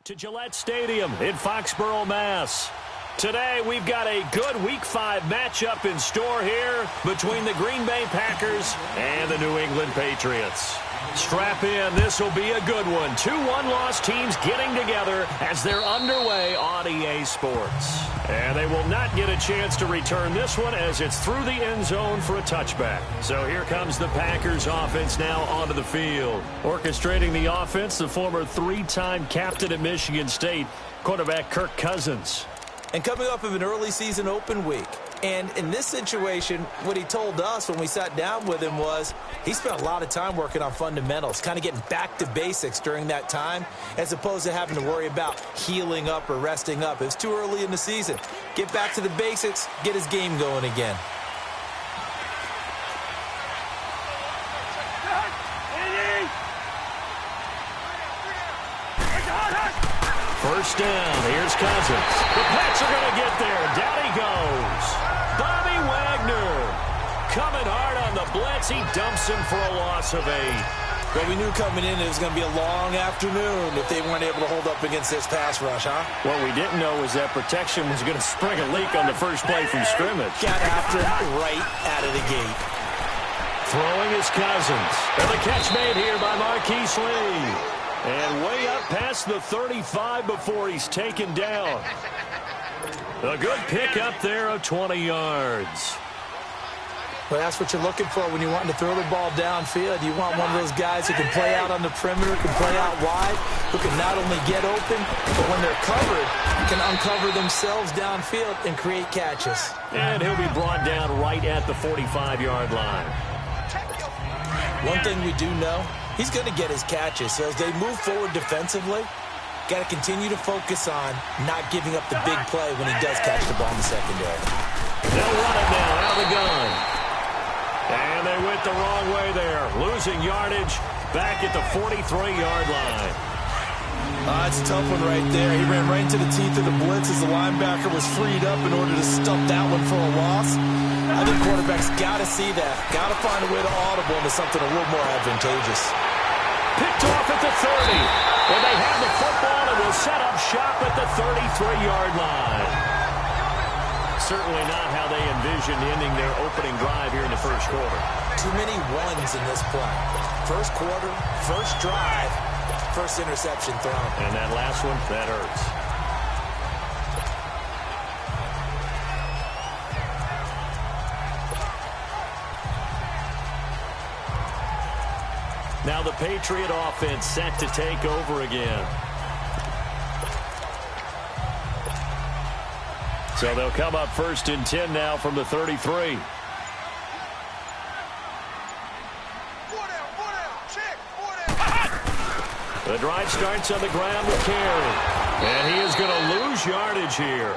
To Gillette Stadium in Foxborough, Mass. Today, we've got a good Week 5 matchup in store here between the Green Bay Packers and the New England Patriots. Strap in, this will be a good one. Two one-loss teams getting together as they're underway on EA Sports. And they will not get a chance to return this one as it's through the end zone for a touchback. So here comes the Packers offense now onto the field. Orchestrating the offense, the former three-time captain at Michigan State, quarterback Kirk Cousins. And coming off of an early season open week. And in this situation, what he told us when we sat down with him was he spent a lot of time working on fundamentals, kind of getting back to basics during that time, as opposed to having to worry about healing up or resting up. It was too early in the season. Get back to the basics, get his game going again. First down, here's Cousins. The Pats are going to get there. Down he goes. Bobby Wagner coming hard on the blitz. He dumps him for a loss of 8. Well, we knew coming in it was going to be a long afternoon if they weren't able to hold up against this pass rush, huh? What we didn't know was that protection was going to spring a leak on the first play from scrimmage. Got after him right out of the gate. Throwing is Cousins. And the catch made here by Marquise Lee. And way up past the 35 before he's taken down. A good pick up there of 20 yards. Well, that's what you're looking for when you're wanting to throw the ball downfield. You want one of those guys who can play out on the perimeter, can play out wide, who can not only get open, but when they're covered, can uncover themselves downfield and create catches. And he'll be brought down right at the 45-yard line. One thing we do know, he's going to get his catches. So as they move forward defensively, got to continue to focus on not giving up the big play when he does catch the ball in the secondary. They'll run it now out of the gun. And they went the wrong way there. Losing yardage back at the 43-yard line. It's a tough one right there. He ran right into the teeth of the blitz as the linebacker was freed up in order to stump that one for a loss. I think quarterbacks got to see that. Got to find a way to audible into something a little more advantageous. Picked off at the 30. And they have the football and will set up shop at the 33-yard line. Certainly not how they envisioned ending their opening drive here in the first quarter. Too many ones in this play. First quarter, first drive, first interception thrown. And that last one, that hurts. Now the Patriot offense set to take over again. So they'll come up 1st and 10 now from the 33. The drive starts on the ground with Carey. And he is going to lose yardage here.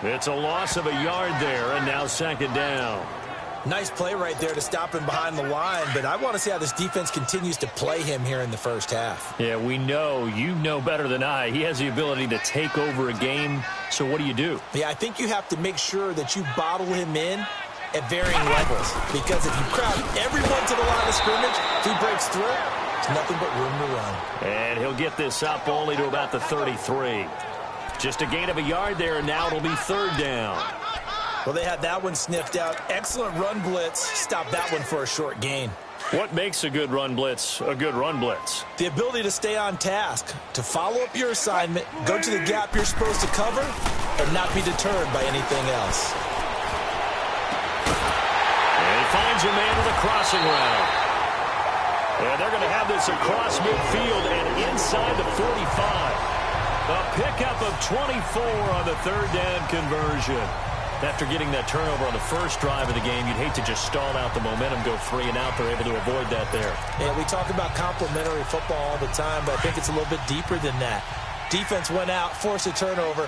It's a loss of a yard there, and now 2nd down. Nice play right there to stop him behind the line, but I want to see how this defense continues to play him here in the first half. Yeah, we know. You know better than I. He has the ability to take over a game, so what do? Yeah, I think you have to make sure that you bottle him in at varying levels, because if you crowd everyone to the line of scrimmage, if he breaks through, there's nothing but room to run. And he'll get this up only to about the 33. Just a gain of a yard there, and now it'll be 3rd down. Well, they had that one sniffed out. Excellent run blitz. Stop that one for a short gain. What makes a good run blitz a good run blitz? The ability to stay on task, to follow up your assignment, go to the gap you're supposed to cover, and not be deterred by anything else. And he finds a man with a crossing route. And they're going to have this across midfield and inside the 45. A pickup of 24 on the 3rd down conversion. After getting that turnover on the first drive of the game, you'd hate to just stall out the momentum, go 3 and out. They're able to avoid that there. Yeah, we talk about complementary football all the time, but I think it's a little bit deeper than that. Defense went out, forced a turnover,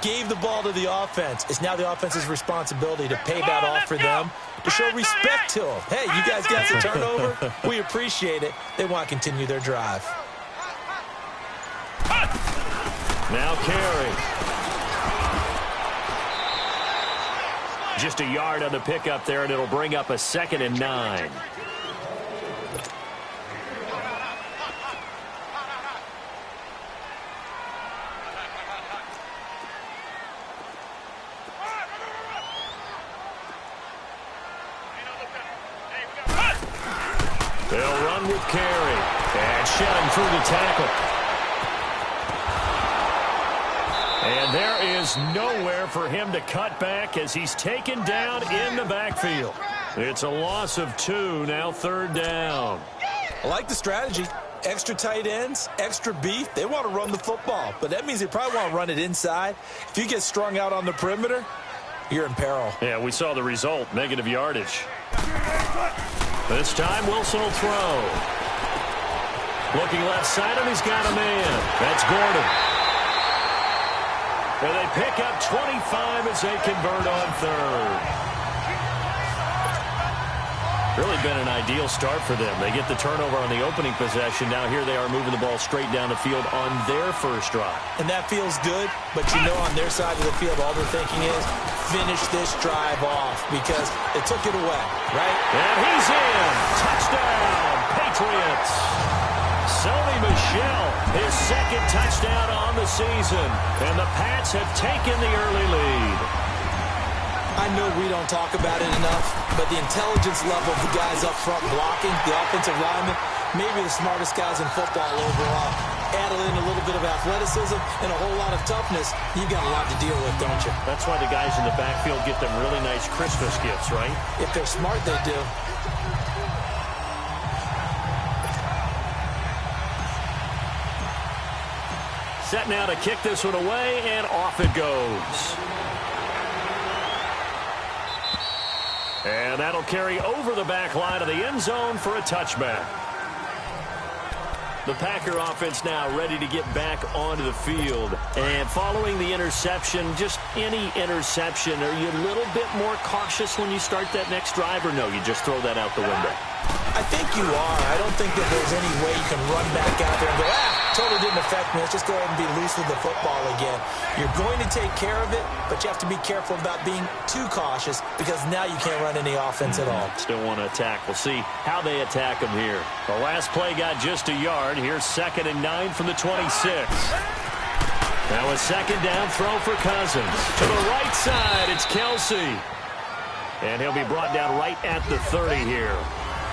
gave the ball to the offense. It's now the offense's responsibility to pay that off for them, to show respect to them. Hey, you guys got the turnover? We appreciate it. They want to continue their drive. Now Carey. Just a yard on the pickup there, and it'll bring up a 2nd and 9. They'll run with Carey. And shedding through the tackle. And there is nowhere for him to cut back as he's taken down in the backfield. It's a loss of 2, now 3rd down. I like the strategy. Extra tight ends, extra beef. They want to run the football, but that means they probably want to run it inside. If you get strung out on the perimeter, you're in peril. Yeah, we saw the result, negative yardage. This time, Wilson will throw. Looking left side, and he's got a man. That's Gordon. And they pick up 25 as they convert on 3rd. Really been an ideal start for them. They get the turnover on the opening possession. Now here they are moving the ball straight down the field on their first drive. And that feels good, but you know on their side of the field all they're thinking is finish this drive off because they took it away, right? And he's in. Touchdown, Patriots. Sony Michel, his 2nd touchdown on the season. And the Pats have taken the early lead. I know we don't talk about it enough, but the intelligence level of the guys up front blocking, the offensive linemen, maybe the smartest guys in football overall. Add in a little bit of athleticism and a whole lot of toughness, you've got a lot to deal with, don't you? That's why the guys in the backfield get them really nice Christmas gifts, right? If they're smart, they do. Set now to kick this one away, and off it goes. And that'll carry over the back line of the end zone for a touchback. The Packer offense now ready to get back onto the field. And following the interception, just any interception, are you a little bit more cautious when you start that next drive, or no, you just throw that out the window? I think you are. I don't think that there's any way you can run back out there and go, totally didn't affect me. Let's just go ahead and be loose with the football again. You're going to take care of it, but you have to be careful about being too cautious because now you can't run any offense at all. Still want to attack. We'll see how they attack them here. The last play got just a yard. Here's 2nd and 9 from the 26. Now a 2nd down throw for Cousins. To the right side, it's Kelsey. And he'll be brought down right at the 30 here.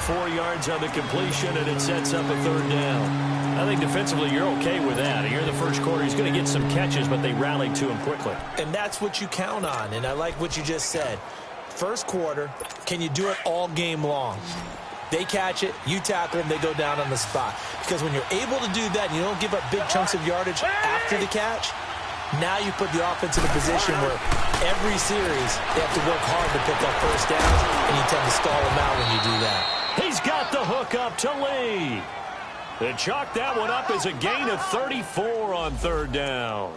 4 yards on the completion, and it sets up a 3rd down. I think defensively you're okay with that. Here in the first quarter, he's going to get some catches, but they rallied to him quickly. And that's what you count on, and I like what you just said. First quarter, can you do it all game long? They catch it, you tackle them, they go down on the spot. Because when you're able to do that and you don't give up big chunks of yardage after the catch, now you put the offense in a position where every series they have to work hard to pick up first downs, and you tend to stall them out when you do that. He's got the hook up to Lee. They chalk that one up as a gain of 34 on 3rd down.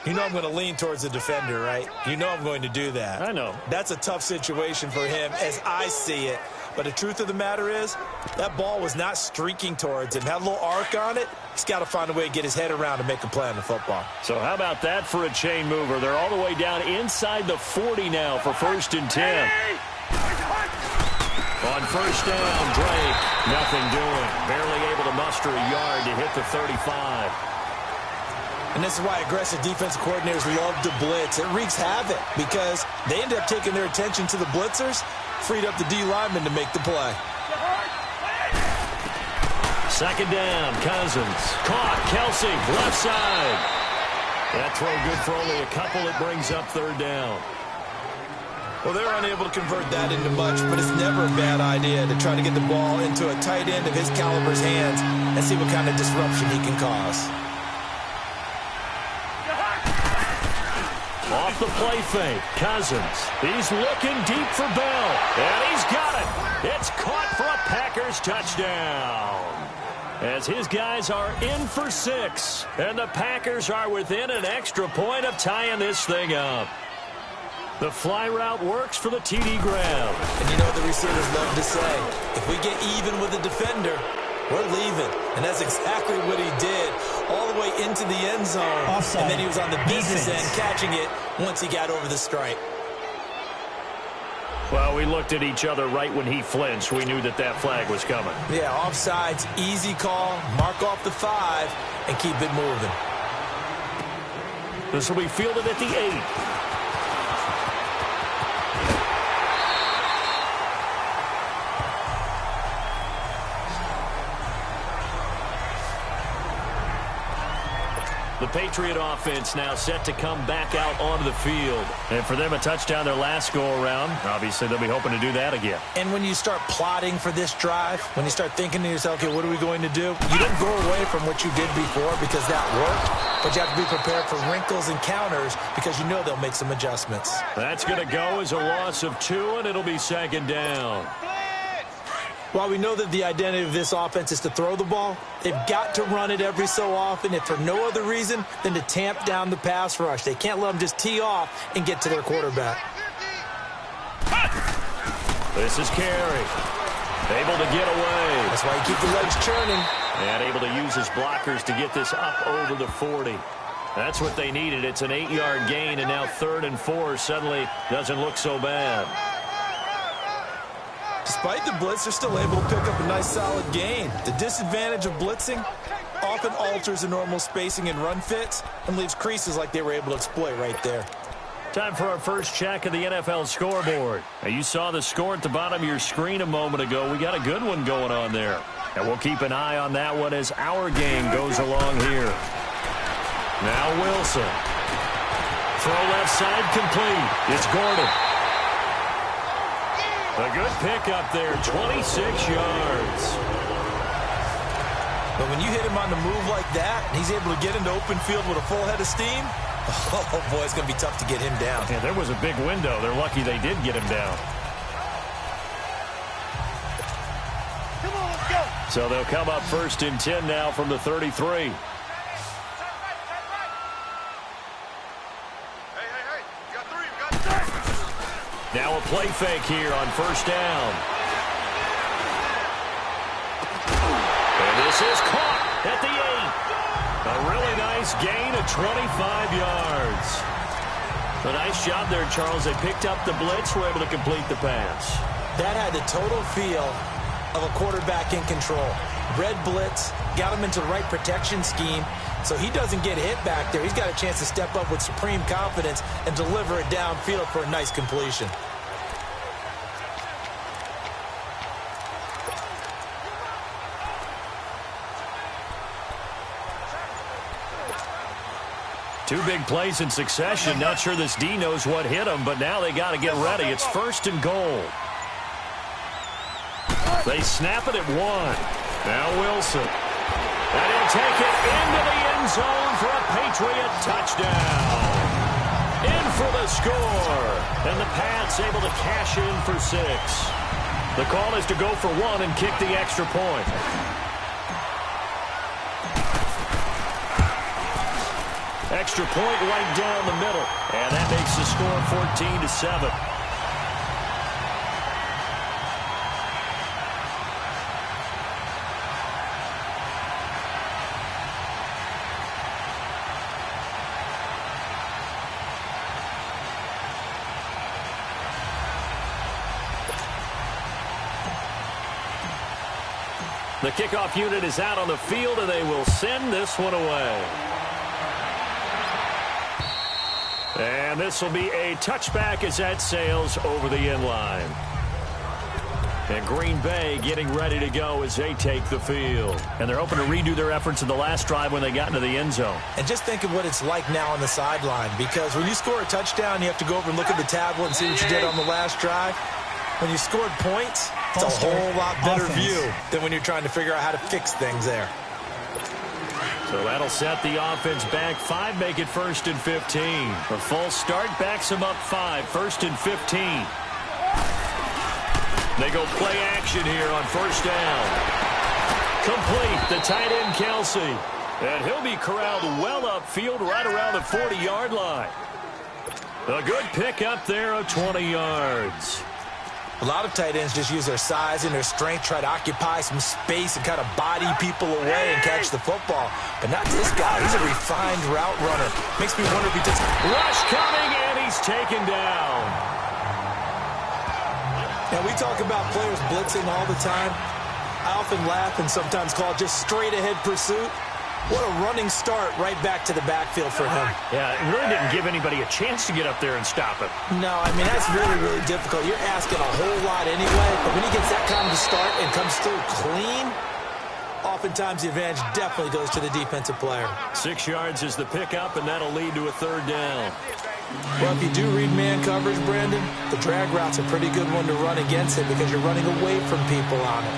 You know I'm going to lean towards the defender, right? You know I'm going to do that. I know. That's a tough situation for him as I see it. But the truth of the matter is, that ball was not streaking towards him. Had a little arc on it. He's got to find a way to get his head around and make a play on the football. So how about that for a chain mover? They're all the way down inside the 40 now for 1st and 10. On 1st down, Drake, nothing doing. Barely able to muster a yard to hit the 35. And this is why aggressive defensive coordinators love to blitz. It wreaks havoc because they end up taking their attention to the blitzers, freed up the D lineman to make the play. 2nd down, Cousins. Caught, Kelsey, left side. That throw good for only a couple. It brings up 3rd down. Well, they're unable to convert that into much, but it's never a bad idea to try to get the ball into a tight end of his caliber's hands and see what kind of disruption he can cause. Off the play fake, Cousins. He's looking deep for Bell, and he's got it. It's caught for a Packers touchdown. As his guys are in for 6, and the Packers are within an extra point of tying this thing up. The fly route works for the TD grab. And you know what the receivers love to say? If we get even with the defender, we're leaving. And that's exactly what he did all the way into the end zone. Offside. And then he was on the business end catching it once he got over the stripe. Well, we looked at each other right when he flinched. We knew that that flag was coming. Yeah, offsides, easy call, mark off the 5, and keep it moving. This will be fielded at the 8. The Patriot offense now set to come back out onto the field. And for them, a touchdown their last go-around. Obviously, they'll be hoping to do that again. And when you start plotting for this drive, when you start thinking to yourself, okay, what are we going to do? You don't go away from what you did before because that worked, but you have to be prepared for wrinkles and counters because you know they'll make some adjustments. That's going to go as a loss of 2, and it'll be second down. While we know that the identity of this offense is to throw the ball, they've got to run it every so often, if for no other reason than to tamp down the pass rush. They can't let them just tee off and get to their quarterback. This is Carey. Able to get away. That's why you keep the legs churning. And able to use his blockers to get this up over the 40. That's what they needed. It's an 8-yard gain, and now 3rd and 4 suddenly doesn't look so bad. Despite the blitz, they're still able to pick up a nice solid gain. The disadvantage of blitzing often alters the normal spacing and run fits and leaves creases like they were able to exploit right there. Time for our first check of the NFL scoreboard. Now, you saw the score at the bottom of your screen a moment ago. We got a good one going on there. And we'll keep an eye on that one as our game goes along here. Now Wilson. Throw left side complete. It's Gordon. A good pick up there, 26 yards. But when you hit him on the move like that, and he's able to get into open field with a full head of steam, oh boy, it's going to be tough to get him down. Yeah, there was a big window. They're lucky they did get him down. Come on, let's go. So they'll come up 1st and 10 now from the 33. Now a play fake here on 1st down. And this is caught at the 8. A really nice gain of 25 yards. A nice job there, Charles. They picked up the blitz, were able to complete the pass. That had the total feel of a quarterback in control. Red blitz, got him into the right protection scheme, so he doesn't get hit back there. He's got a chance to step up with supreme confidence and deliver it downfield for a nice completion. Two big plays in succession. Not sure this D knows what hit him, but now they got to get ready. It's 1st and goal. They snap it at 1. Now Wilson. And he'll take it into the end zone for a Patriot touchdown. In for the score. And the Pats able to cash in for 6. The call is to go for 1 and kick the extra point. Extra point right down the middle. And that makes the score 14-7. The kickoff unit is out on the field, and they will send this one away. And this will be a touchback as that sails over the end line. And Green Bay getting ready to go as they take the field. And they're hoping to redo their efforts in the last drive when they got into the end zone. And just think of what it's like now on the sideline, because when you score a touchdown, you have to go over and look at the tablet and see what you did on the last drive. When you scored points, it's a whole lot better view than when you're trying to figure out how to fix things there. So that'll set the offense back 5, make it 1st and 15. A false start backs them up 5, 1st and 15. They go play action here on 1st down. Complete, the tight end Kelsey. And he'll be corralled well upfield right around the 40-yard line. A good pick up there of 20 yards. A lot of tight ends just use their size and their strength, try to occupy some space and kind of body people away and catch the football. But not this guy. He's a refined route runner. Makes me wonder if he takes... Rush coming, and he's taken down. Now, we talk about players blitzing all the time. I often laugh and sometimes call it just straight-ahead pursuit. What a running start right back to the backfield for him. Yeah, it really didn't give anybody a chance to get up there and stop him. No, I mean, that's really, really difficult. You're asking a whole lot anyway, but when he gets that kind of a start and comes through clean, Oftentimes, the advantage definitely goes to the defensive player. 6 yards is the pickup, and that'll lead to a 3rd down. Well, if you do read man coverage, Brandon, the drag route's a pretty good one to run against it because you're running away from people on it.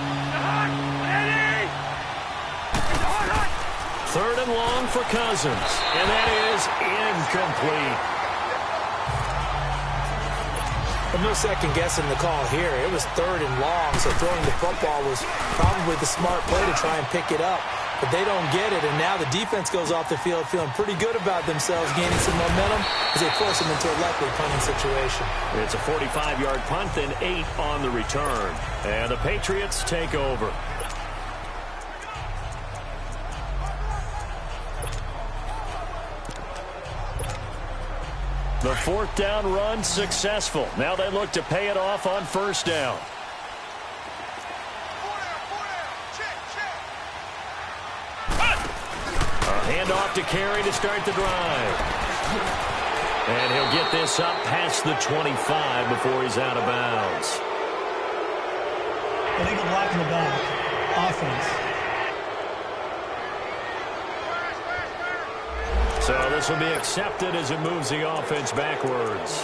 3rd and long for Cousins, and that is incomplete. No second guessing the call here. It was 3rd and long, so throwing the football was probably the smart play to try and pick it up. But they don't get it, and now the defense goes off the field feeling pretty good about themselves, gaining some momentum as they force them into a likely punting situation. It's a 45-yard punt, then 8 on the return. And the Patriots take over. The 4th down run successful. Now they look to pay it off on 1st down. A handoff to Carey to start the drive. And he'll get this up past the 25 before he's out of bounds. Illegal block in the back. Offense. So this will be accepted as it moves the offense backwards.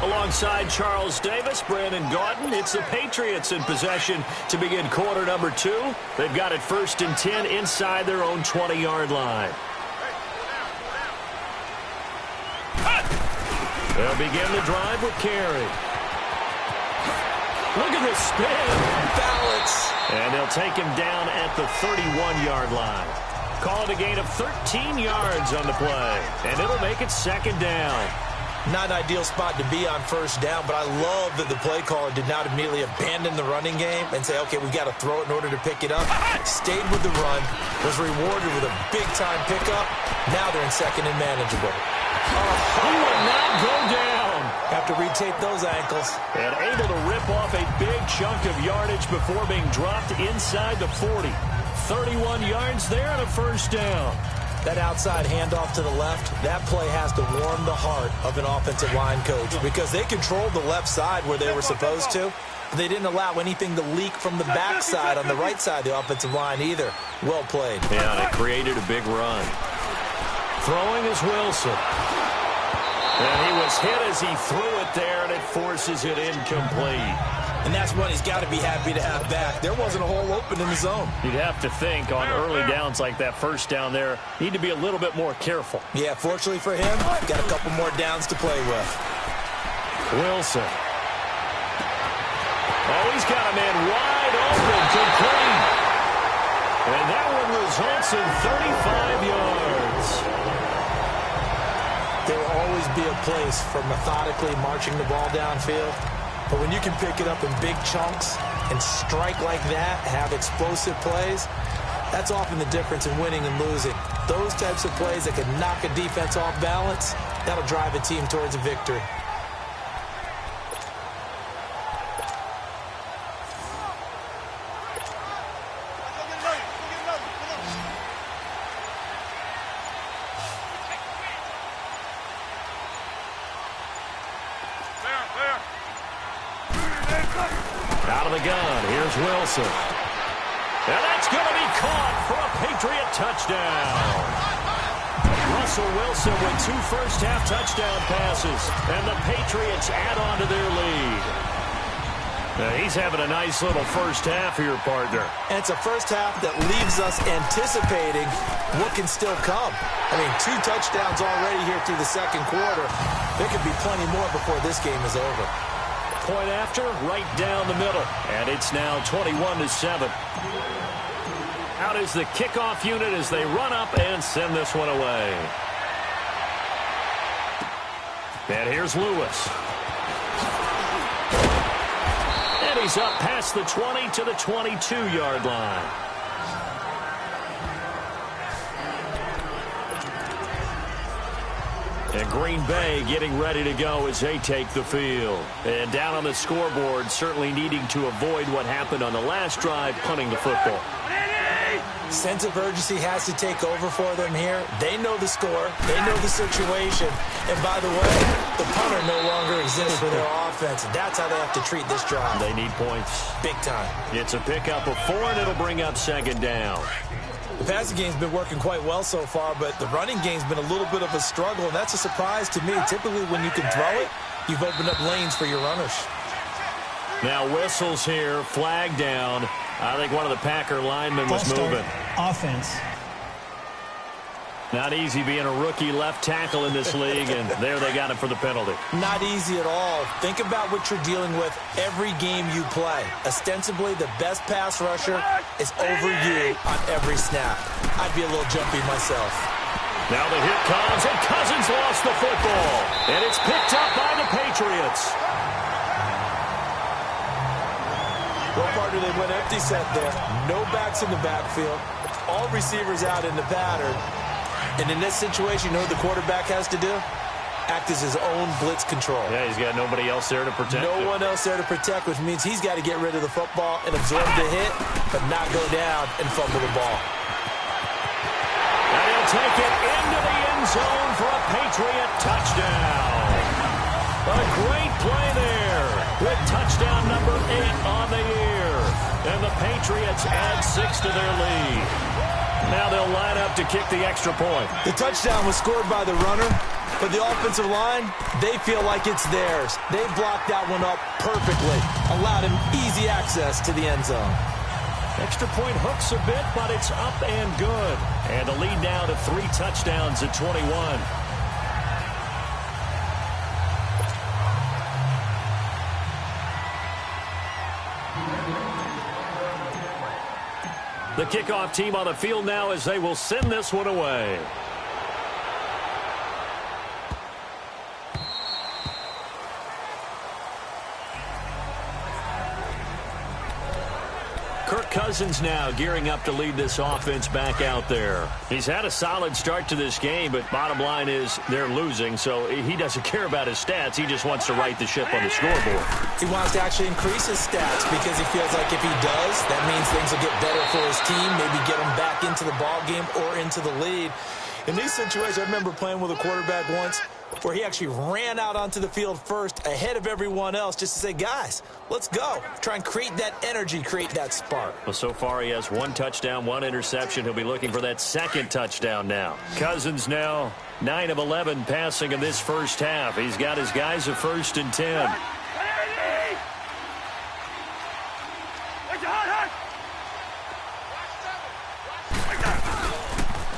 Alongside Charles Davis, Brandon Gaudin, it's the Patriots in possession to begin quarter number 2. They've got it 1st and 10 inside their own 20-yard line. They'll begin the drive with Carey. Look at this spin. Balance. And they'll take him down at the 31-yard line. Call it a gain of 13 yards on the play. And it'll make it 2nd down. Not an ideal spot to be on 1st down, but I love that the play caller did not immediately abandon the running game and say, okay, we've got to throw it in order to pick it up. Stayed with the run, was rewarded with a big-time pickup. Now they're in 2nd and manageable. He would not go down. Have to retape those ankles. And able to rip off a big chunk of yardage before being dropped inside the 40. 31 yards there and a 1st down. That outside handoff to the left, that play has to warm the heart of an offensive line coach because they controlled the left side where they were supposed to, but they didn't allow anything to leak from the backside on the right side of the offensive line either. Well played. Yeah, and it created a big run. Throwing is Wilson. And he was hit as he threw it there, and it forces it incomplete. And that's one he's got to be happy to have back. There wasn't a hole open in the zone. You'd have to think on early downs like that 1st down there, need to be a little bit more careful. Yeah, fortunately for him, got a couple more downs to play with. Wilson. Oh, he's got a man wide open, complete. And that one results in 35 yards. There will always be a place for methodically marching the ball downfield. But when you can pick it up in big chunks and strike like that, have explosive plays, that's often the difference in winning and losing. Those types of plays that can knock a defense off balance, that'll drive a team towards a victory. Out of the gun, here's Wilson. And that's going to be caught for a Patriot touchdown. Russell Wilson with 2 first-half touchdown passes, and the Patriots add on to their lead. Now, he's having a nice little first half here, partner. And it's a first half that leaves us anticipating what can still come. I mean, 2 touchdowns already here through the 2nd quarter. There could be plenty more before this game is over. Point after, right down the middle. And it's now 21-7. Out is the kickoff unit as they run up and send this one away. And here's Lewis. And he's up past the 20 to the 22-yard line. And Green Bay getting ready to go as they take the field. And down on the scoreboard, certainly needing to avoid what happened on the last drive, punting the football. Sense of urgency has to take over for them here. They know the score. They know the situation. And by the way, the punter no longer exists for their offense. That's how they have to treat this drive. They need points. Big time. It's a pickup of 4, and it'll bring up second down. The passing game's been working quite well so far, but the running game's been a little bit of a struggle, and that's a surprise to me. Typically, when you can throw it, you've opened up lanes for your runners. Now whistles here, flag down. I think one of the Packer linemen was moving. Offense. Not easy being a rookie left tackle in this league, and there they got him for the penalty. Not easy at all. Think about what you're dealing with every game you play. Ostensibly, the best pass rusher is over you on every snap. I'd be a little jumpy myself. Now the hit comes, and Cousins lost the football. And it's picked up by the Patriots. Well, partner, they went empty set there. No backs in the backfield. All receivers out in the pattern. And in this situation, you know what the quarterback has to do? Act as his own blitz control. Yeah, he's got nobody else there to protect him. No one else there to protect, which means he's got to get rid of the football and absorb the hit, but not go down and fumble the ball. And he'll take it into the end zone for a Patriot touchdown. A great play there with touchdown number 8 on the year. And the Patriots add 6 to their lead. Now they'll line up to kick the extra point. The touchdown was scored by the runner, but the offensive line, they feel like it's theirs. They blocked that one up perfectly, allowed him easy access to the end zone. Extra point hooks a bit, but it's up and good. And the lead now to 3 touchdowns at 21. The kickoff team on the field now as they will send this one away. Kirk Cousins now gearing up to lead this offense back out there. He's had a solid start to this game, but bottom line is they're losing, so he doesn't care about his stats. He just wants to right the ship on the scoreboard. He wants to actually increase his stats because he feels like if he does, that means things will get better for his team, maybe get him back into the ball game or into the lead. In these situations, I remember playing with a quarterback once where he actually ran out onto the field first ahead of everyone else just to say, guys, let's go. Try and create that energy, create that spark. Well, so far he has 1 touchdown, 1 interception. He'll be looking for that second touchdown now. Cousins now 9 of 11 passing in this first half. He's got his guys at 1st and 10.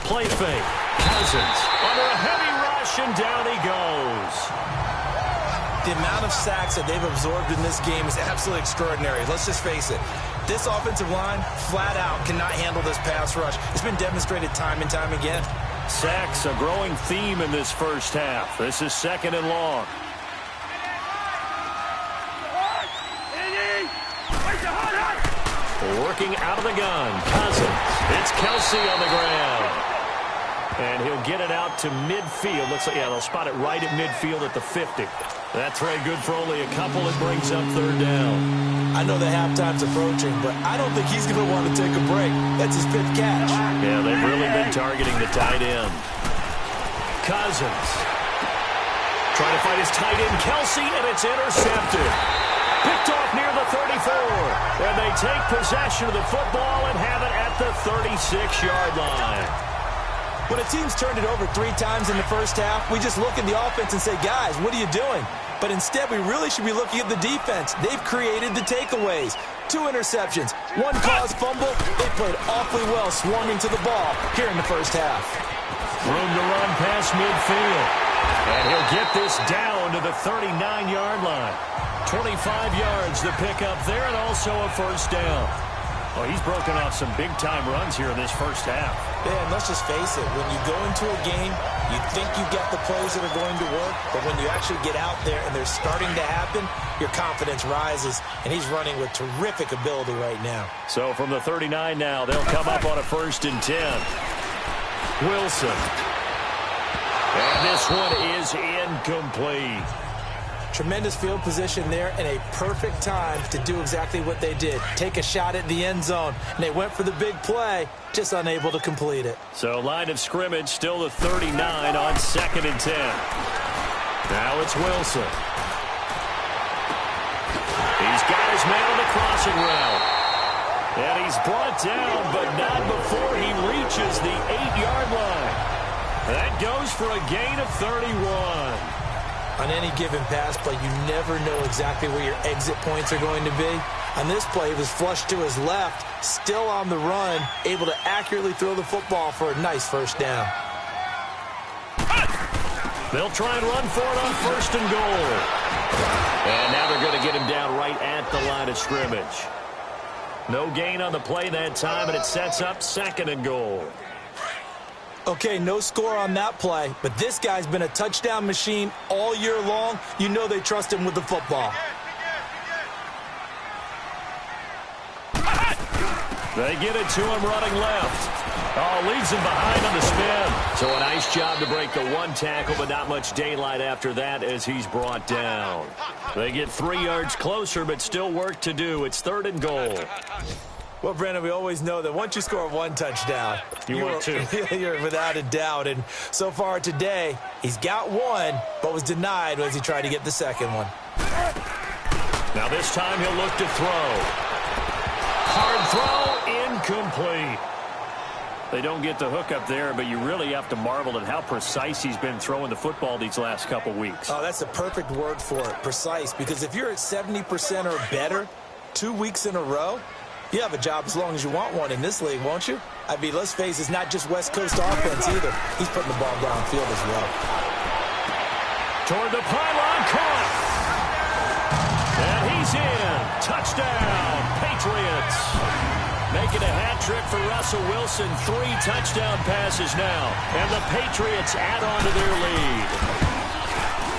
Play fake. Cousins under a heavy rush, and down he goes. The amount of sacks that they've absorbed in this game is absolutely extraordinary. Let's just face it. This offensive line, flat out, cannot handle this pass rush. It's been demonstrated time and time again. Sacks, a growing theme in this first half. This is 2nd and long. Working out of the gun. Cousins. It's Kelsey on the ground. And he'll get it out to midfield. Looks like, yeah, they'll spot it right at midfield at the 50. That throw good for only a couple. It brings up 3rd down. I know that halftime's approaching, but I don't think he's going to want to take a break. That's his 5th catch. Yeah, they've really been targeting the tight end. Cousins. Trying to find his tight end, Kelsey, and it's intercepted. Picked off near the 34. And they take possession of the football and have it at the 36-yard line. When a team's turned it over 3 times in the first half, we just look at the offense and say, guys, what are you doing? But instead, we really should be looking at the defense. They've created the takeaways. 2 interceptions, 1 caused fumble. They played awfully well swarming to the ball here in the first half. Room to run past midfield. And he'll get this down to the 39-yard line. 25 yards to pick up there, and also a 1st down. Oh, he's broken off some big-time runs here in this first half. Yeah, and let's just face it. When you go into a game, you think you get the plays that are going to work, but when you actually get out there and they're starting to happen, your confidence rises, and he's running with terrific ability right now. So from the 39 now, they'll come up on a 1st and 10. Wilson. And this one is incomplete. Tremendous field position there and a perfect time to do exactly what they did. Take a shot at the end zone. And they went for the big play, just unable to complete it. So line of scrimmage still the 39 on 2nd and 10. Now it's Wilson. He's got his man on the crossing route. And he's brought down, but not before he reaches the 8-yard line. That goes for a gain of 31. On any given pass play, you never know exactly where your exit points are going to be. On this play, he was flushed to his left, still on the run, able to accurately throw the football for a nice first down. They'll try and run for it on 1st and goal. And now they're going to get him down right at the line of scrimmage. No gain on the play that time, and it sets up 2nd and goal. Okay, no score on that play, but this guy's been a touchdown machine all year long. You know they trust him with the football. They get it to him running left. Oh, leaves him behind on the spin. So a nice job to break the one tackle, but not much daylight after that as he's brought down. They get 3 yards closer, but still work to do. It's 3rd and goal. Well, Brandon, we always know that once you score one touchdown, you're without a doubt. And so far today, he's got one, but was denied as he tried to get the second one. Now this time he'll look to throw. Hard throw, incomplete. They don't get the hook up there, but you really have to marvel at how precise he's been throwing the football these last couple weeks. Oh, that's the perfect word for it, precise, because if you're at 70% or better 2 weeks in a row, you have a job as long as you want one in this league, won't you? I mean, let's face it, it's not just West Coast offense either. He's putting the ball downfield as well. Toward the pylon, caught. And he's in. Touchdown, Patriots. Making a hat trick for Russell Wilson. 3 touchdown passes now. And the Patriots add on to their lead.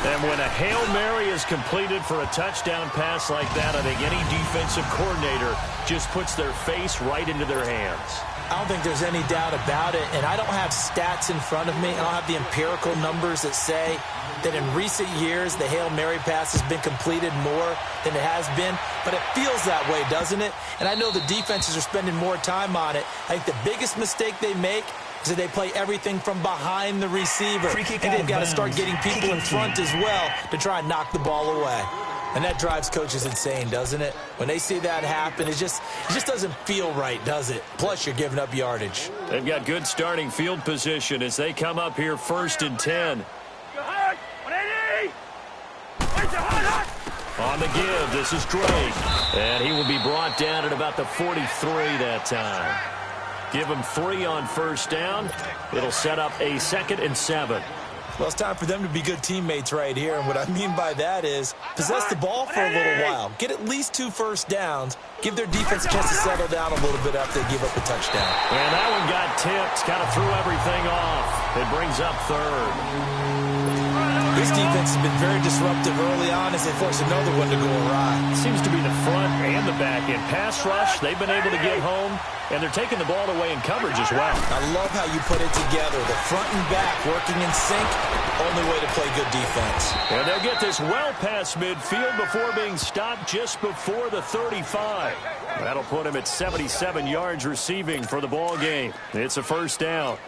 And when a Hail Mary is completed for a touchdown pass like that, I think any defensive coordinator just puts their face right into their hands. I don't think there's any doubt about it, and I don't have stats in front of me. I don't have the empirical numbers that say that in recent years the Hail Mary pass has been completed more than it has been, but it feels that way, doesn't it? And I know the defenses are spending more time on it. I think the biggest mistake they make is that they play everything from behind the receiver. And they've got to start getting people in front as well to try and knock the ball away. And that drives coaches insane, doesn't it? When they see that happen, it just doesn't feel right, does it? Plus, you're giving up yardage. They've got good starting field position as they come up here 1st and 10. On the give, this is Drake. And he will be brought down at about the 43 that time. Give him 3 on 1st down. It'll set up a 2nd and 7. Well, it's time for them to be good teammates right here. And what I mean by that is possess the ball for a little while. Get at least 2 first downs. Give their defense a chance to settle down a little bit after they give up a touchdown. And that one got tipped. Kind of threw everything off. It brings up 3rd. This defense has been very disruptive early on as they force another one to go awry. Seems to be the front and the back end. Pass rush, they've been able to get home, and they're taking the ball away in coverage as well. I love how you put it together. The front and back working in sync, only way to play good defense. And they'll get this well past midfield before being stopped just before the 35. That'll put him at 77 yards receiving for the ball game. It's a 1st down.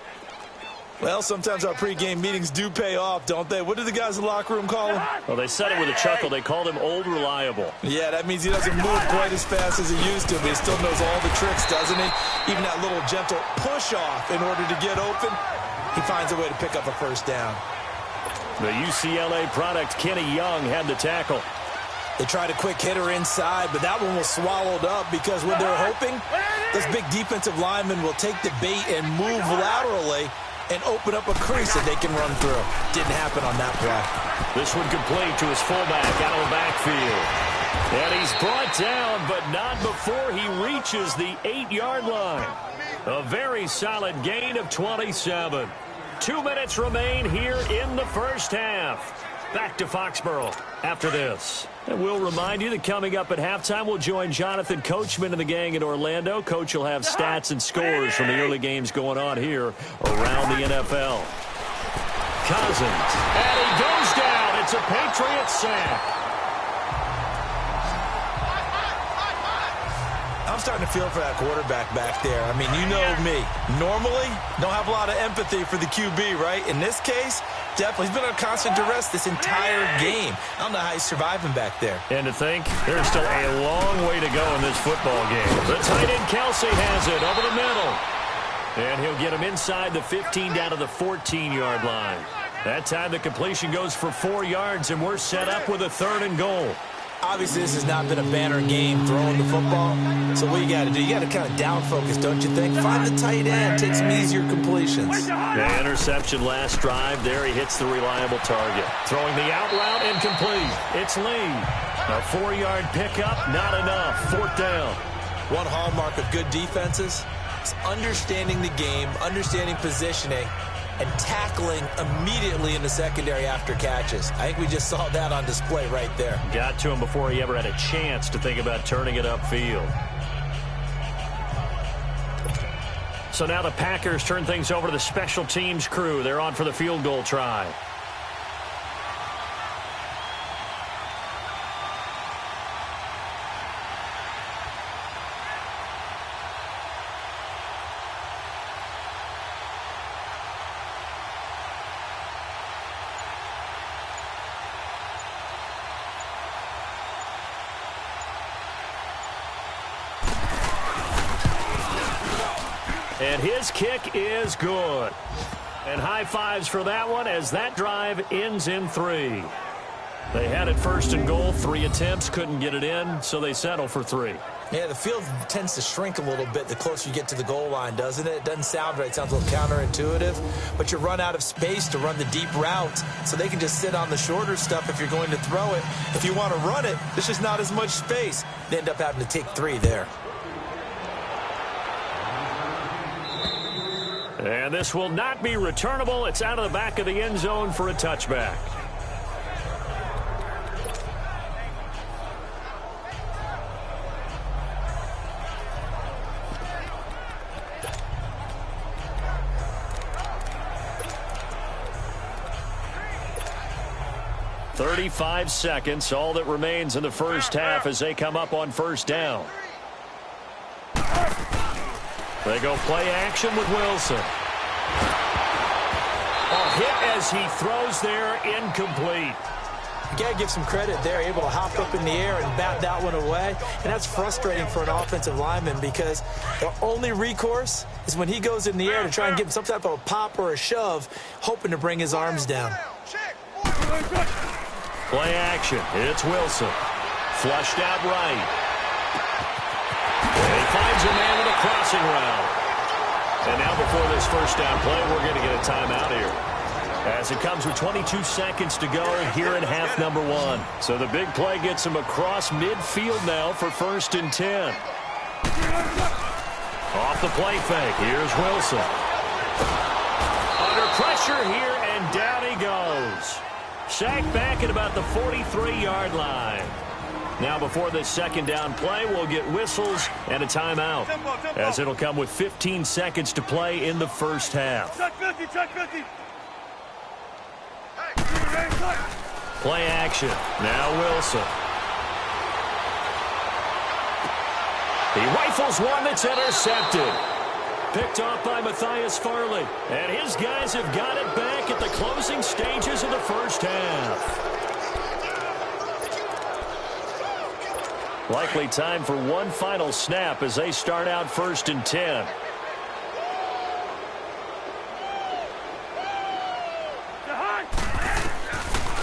Well, sometimes our pregame meetings do pay off, don't they? What do the guys in the locker room call him? Well, they said it with a chuckle. They called him Old Reliable. Yeah, that means he doesn't move quite as fast as he used to, but he still knows all the tricks, doesn't he? Even that little gentle push-off in order to get open, he finds a way to pick up a 1st down. The UCLA product, Kenny Young, had the tackle. They tried a quick hitter inside, but that one was swallowed up because when they're hoping, those big defensive linemen will take the bait and move laterally and open up a crease that they can run through. Didn't happen on that play. This one complete to his fullback out of the backfield. And he's brought down, but not before he reaches the 8-yard line. A very solid gain of 27. 2 minutes remain here in the 1st half. Back to Foxborough after this. And we'll remind you that coming up at halftime, we'll join Jonathan Coachman and the gang in Orlando. Coach will have stats and scores from the early games going on here around the NFL. Cousins, and he goes down. It's It's a Patriots sack. I'm starting to feel for that quarterback back there. I mean, you know me. Normally, don't have a lot of empathy for the QB, right? In this case, definitely. He's been on constant duress this entire game. I don't know how he's surviving back there. And to think, there's still a long way to go in this football game. The tight end Kelsey has it over the middle. And he'll get him inside the 15 down to the 14-yard line. That time the completion goes for 4 yards, and we're set up with a 3rd and goal. Obviously, this has not been a banner game throwing the football. So what you got to do, you got to kind of down focus, don't you think? Find the tight end, take some easier completions. The interception last drive. There he hits the reliable target. Throwing the out route and complete. It's Lee. A 4-yard pickup, not enough. 4th down. One hallmark of good defenses is understanding the game, understanding positioning, and tackling immediately in the secondary after catches. I think we just saw that on display right there. Got to him before he ever had a chance to think about turning it upfield. So now the Packers turn things over to the special teams crew. They're on for the field goal try. And his kick is good. And high fives for that one as that drive ends in 3. They had it 1st and goal, 3 attempts, couldn't get it in, so they settle for 3. Yeah, the field tends to shrink a little bit the closer you get to the goal line, doesn't it? It doesn't sound right. It sounds a little counterintuitive. But you run out of space to run the deep route, so they can just sit on the shorter stuff if you're going to throw it. If you want to run it, there's just not as much space. They end up having to take 3 there. And this will not be returnable. It's out of the back of the end zone for a touchback. "35 seconds, all that remains in the first half as they come up on 1st down. They go play action with Wilson. A hit as he throws there, incomplete. You got to give some credit there, able to hop up in the air and bat that one away. And that's frustrating for an offensive lineman because the only recourse is when he goes in the air to try and get some type of a pop or a shove, hoping to bring his arms down. Play action. It's Wilson. Flushed out right. And he finds a man with a crossing route. And now before this 1st down play, we're going to get a timeout here. As it comes with 22 seconds to go here in half number 1. So the big play gets him across midfield now for 1st and 10. Off the play fake. Here's Wilson. Under pressure here, and down he goes. Sacked back at about the 43-yard line. Now before this 2nd down play, we'll get whistles and a timeout, as it'll come with 15 seconds to play in the 1st half. Play action. Now Wilson. He rifles one that's intercepted. Picked off by Matthias Farley. And his guys have got it back at the closing stages of the 1st half. Likely time for one final snap as they start out 1st and 10.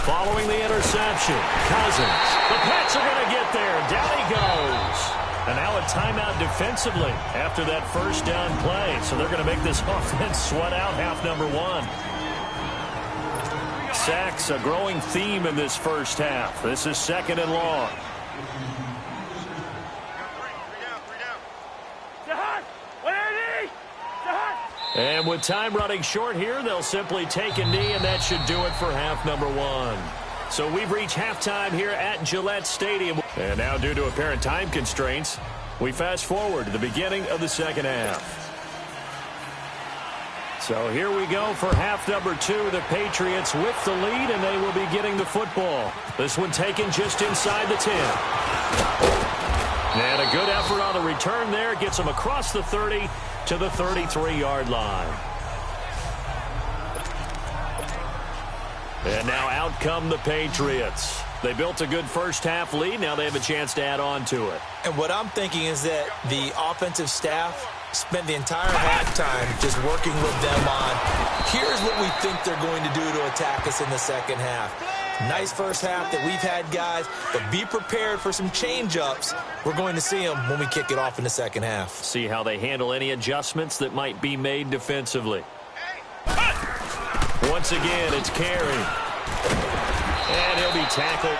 Following the interception, Cousins. The Pats are going to get there. Down he goes. And now a timeout defensively after that 1st down play. So they're going to make this offense sweat out half number 1. Sacks, a growing theme in this 1st half. This is 2nd and long. And with time running short here, they'll simply take a knee, and that should do it for half number 1. So we've reached halftime here at Gillette Stadium. And now, due to apparent time constraints, we fast forward to the beginning of the 2nd half. So here we go for half number 2. The Patriots with the lead, and they will be getting the football. This one taken just inside the 10. And a good effort on the return there. Gets them across the 30 to the 33-yard line. And now out come the Patriots. They built a good first-half lead. Now they have a chance to add on to it. And what I'm thinking is that the offensive staff spent the entire halftime just working with them on, here's what we think they're going to do to attack us in the second half. Nice first half that we've had, guys, but be prepared for some change-ups. We're going to see them when we kick it off in the second half. See how they handle any adjustments that might be made defensively. Once again, it's Carey. And he'll be tackled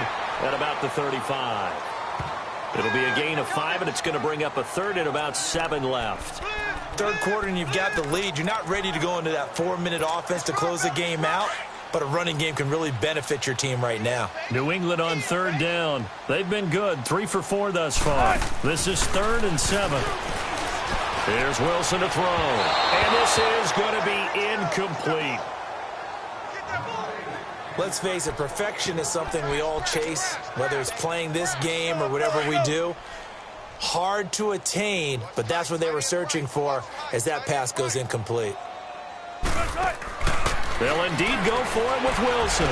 at about the 35. It'll be a gain of 5, and it's going to bring up a third and about 7 left. Third quarter, and you've got the lead. You're not ready to go into that 4-minute offense to close the game out, but a running game can really benefit your team right now. New England on third down. They've been good, 3 for 4 thus far. This is 3rd and 7. Here's Wilson to throw, and this is going to be incomplete. Let's face it, perfection is something we all chase, whether it's playing this game or whatever we do. Hard to attain, but that's what they were searching for as that pass goes incomplete. They'll indeed go for it with Wilson.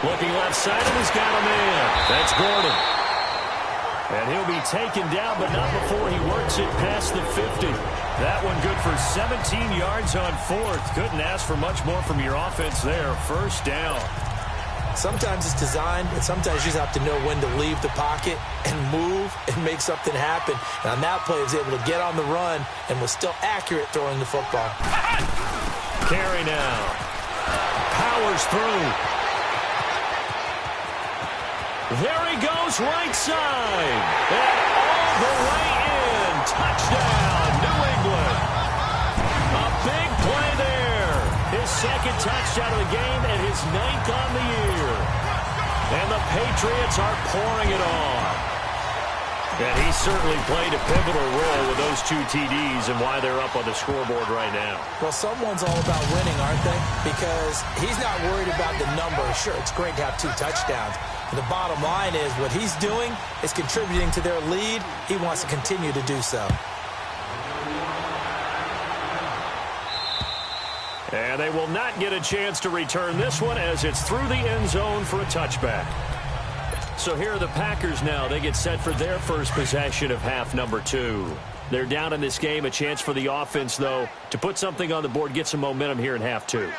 Looking left side, and he's got a man. That's Gordon. And he'll be taken down, but not before he works it past the 50. That one good for 17 yards on 4th. Couldn't ask for much more from your offense there. First down. Sometimes it's designed, and sometimes you just have to know when to leave the pocket and move and make something happen. And on that play, he was able to get on the run and was still accurate throwing the football. Carey now. Powers through. There he goes, right side. And all the way in. Touchdown, New England. A big play there. His second touchdown of the game and his 9th on the year. And the Patriots are pouring it on. And he certainly played a pivotal role with those 2 TDs and why they're up on the scoreboard right now. Well, someone's all about winning, aren't they? Because he's not worried about the number. Sure, it's great to have 2 touchdowns. But the bottom line is what he's doing is contributing to their lead. He wants to continue to do so. And they will not get a chance to return this one as it's through the end zone for a touchback. So here are the Packers now. They get set for their first possession of half number 2. They're down in this game. A chance for the offense, though, to put something on the board, get some momentum here in half 2.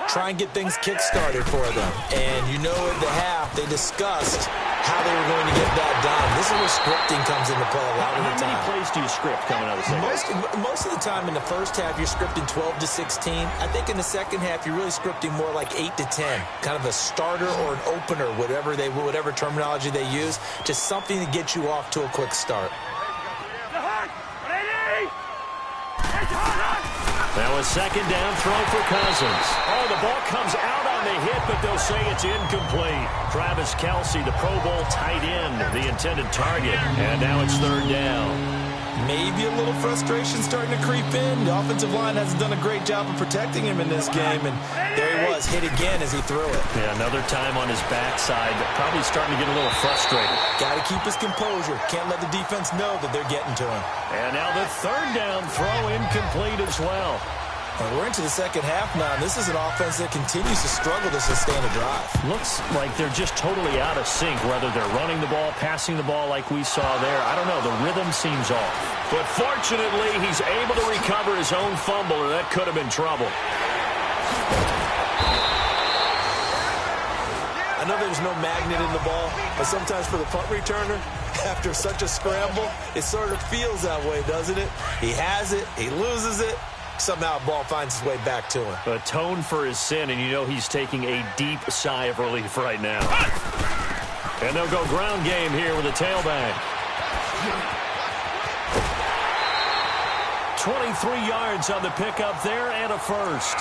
Try and get things kick-started for them. And you know at the half, they discussed how they were going to get that done. This is where scripting comes into play a lot of the time. How many plays do you script coming out of the second half? Most of the time in the first half, you're scripting 12 to 16. I think in the second half, you're really scripting more like 8 to 10. Kind of a starter or an opener, whatever terminology they use. Just something to get you off to a quick start. Now a second down throw for Cousins. Oh, the ball comes out on the hit, but they'll say it's incomplete. Travis Kelce, the Pro Bowl tight end, the intended target. And now it's 3rd down. Maybe a little frustration starting to creep in. The offensive line hasn't done a great job of protecting him in this game, and there he was, hit again as he threw it. Yeah, another time on his backside, probably starting to get a little frustrated. Got to keep his composure. Can't let the defense know that they're getting to him. And now the 3rd down throw incomplete as well. And we're into the second half now, and this is an offense that continues to struggle to sustain a drive. Looks like they're just totally out of sync, whether they're running the ball, passing the ball like we saw there. I don't know. The rhythm seems off. But fortunately, he's able to recover his own fumble, or that could have been trouble. I know there's no magnet in the ball, but sometimes for the punt returner, after such a scramble, it sort of feels that way, doesn't it? He has it, he loses it, somehow the ball finds its way back to him. Atone for his sin, and you know he's taking a deep sigh of relief right now. And they'll go ground game here with a tailback. 23 yards on the pickup there and a first.